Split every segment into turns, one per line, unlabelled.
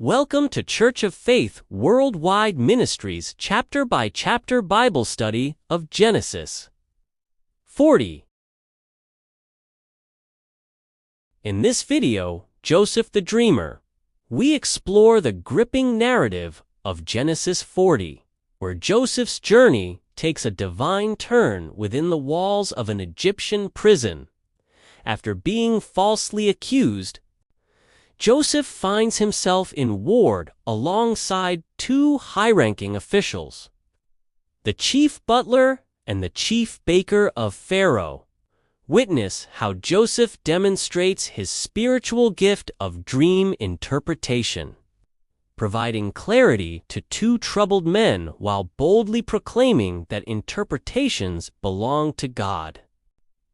Welcome to Church of Faith Worldwide Ministries chapter-by-chapter Bible study of Genesis 40. In this video, Joseph the Dreamer, we explore the gripping narrative of Genesis 40, where Joseph's journey takes a divine turn within the walls of an Egyptian prison. After being falsely accused, Joseph finds himself in ward alongside two high-ranking officials, the chief butler and the chief baker of Pharaoh. Witness how Joseph demonstrates his spiritual gift of dream interpretation, providing clarity to two troubled men while boldly proclaiming that interpretations belong to God.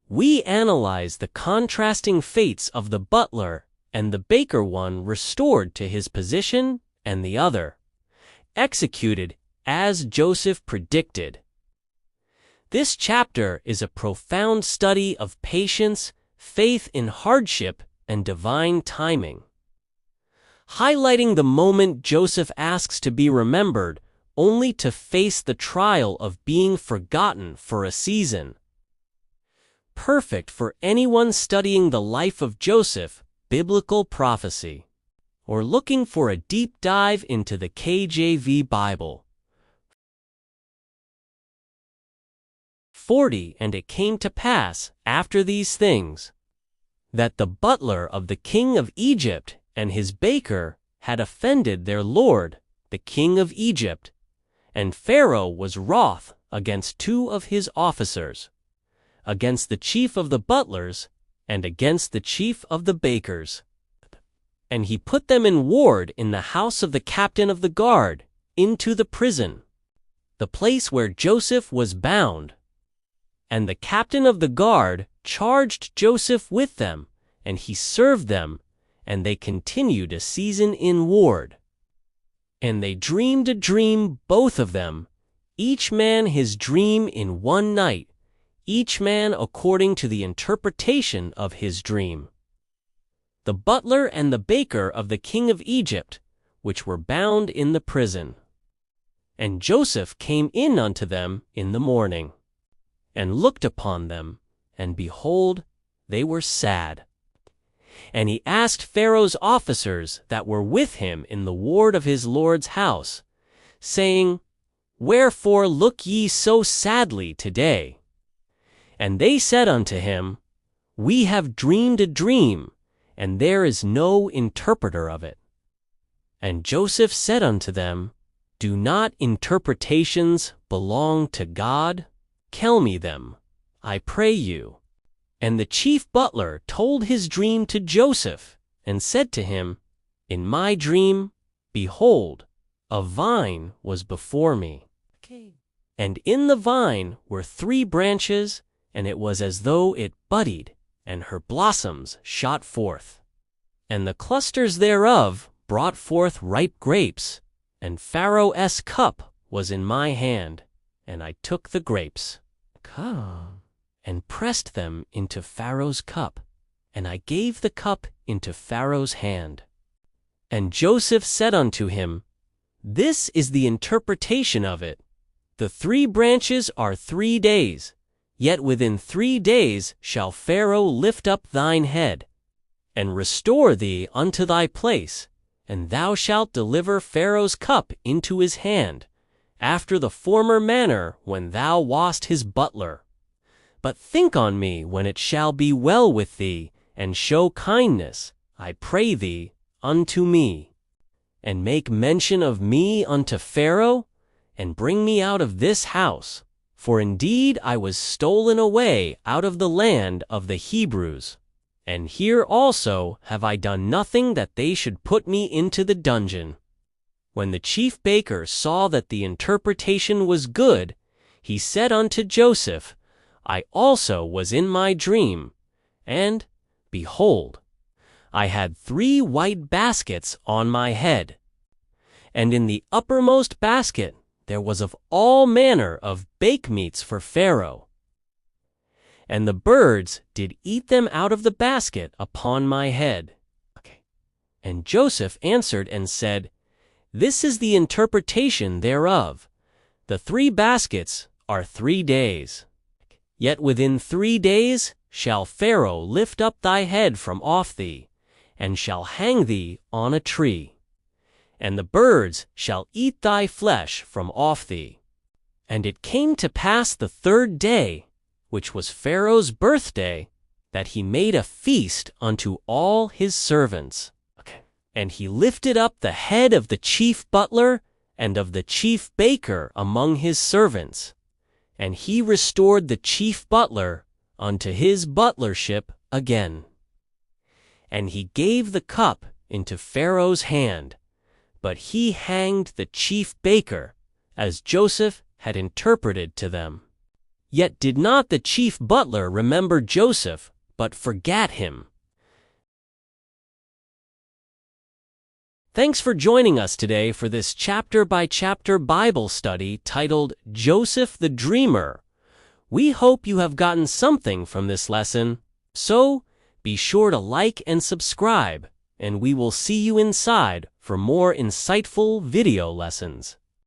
We analyze the contrasting fates of the butler and the baker, one restored to his position and the other executed as Joseph predicted. This chapter is a profound study of patience, faith in hardship, and divine timing, highlighting the moment Joseph asks to be remembered only to face the trial of being forgotten for a season. Perfect for anyone studying the life of Joseph, biblical prophecy, or looking for a deep dive into the KJV Bible. 40. And it came to pass, after these things, that the butler of the king of Egypt and his baker had offended their lord, the king of Egypt, and Pharaoh was wroth against two of his officers, against the chief of the butlers, and against the chief of the bakers. And he put them in ward in the house of the captain of the guard, into the prison, the place where Joseph was bound. And the captain of the guard charged Joseph with them, and he served them, and they continued a season in ward. And they dreamed a dream, both of them, each man his dream in one night, each man according to the interpretation of his dream. The butler and the baker of the king of Egypt, which were bound in the prison. And Joseph came in unto them in the morning, and looked upon them, and behold, they were sad. And he asked Pharaoh's officers that were with him in the ward of his lord's house, saying, Wherefore look ye so sadly today? And they said unto him, We have dreamed a dream, and there is no interpreter of it. And Joseph said unto them, Do not interpretations belong to God? Tell me them, I pray you. And the chief butler told his dream to Joseph, and said to him, In my dream, behold, a vine was before me. And in the vine were 3 branches, and it was as though it budded, and her blossoms shot forth. And the clusters thereof brought forth ripe grapes, and Pharaoh's cup was in my hand, and I took the grapes, and pressed them into Pharaoh's cup, and I gave the cup into Pharaoh's hand. And Joseph said unto him, This is the interpretation of it. The 3 branches are 3 days. Yet within 3 days shall Pharaoh lift up thine head, and restore thee unto thy place, and thou shalt deliver Pharaoh's cup into his hand, after the former manner when thou wast his butler. But think on me when it shall be well with thee, and show kindness, I pray thee, unto me, and make mention of me unto Pharaoh, and bring me out of this house. For indeed I was stolen away out of the land of the Hebrews, and here also have I done nothing that they should put me into the dungeon. When the chief baker saw that the interpretation was good, he said unto Joseph, I also was in my dream, and, behold, I had 3 white baskets on my head, and in the uppermost basket there was of all manner of bake meats for Pharaoh. And the birds did eat them out of the basket upon my head. And Joseph answered and said, This is the interpretation thereof. The 3 baskets are 3 days. Yet within 3 days shall Pharaoh lift up thy head from off thee, and shall hang thee on a tree. And the birds shall eat thy flesh from off thee. And it came to pass the 3rd day, which was Pharaoh's birthday, that he made a feast unto all his servants. And he lifted up the head of the chief butler and of the chief baker among his servants. And he restored the chief butler unto his butlership again. And he gave the cup into Pharaoh's hand, but he hanged the chief baker, as Joseph had interpreted to them. Yet did not the chief butler remember Joseph, but forgat him. Thanks for joining us today for this chapter-by-chapter Bible study titled Joseph the Dreamer. We hope you have gotten something from this lesson. So, be sure to like and subscribe, and we will see you inside for more insightful video lessons.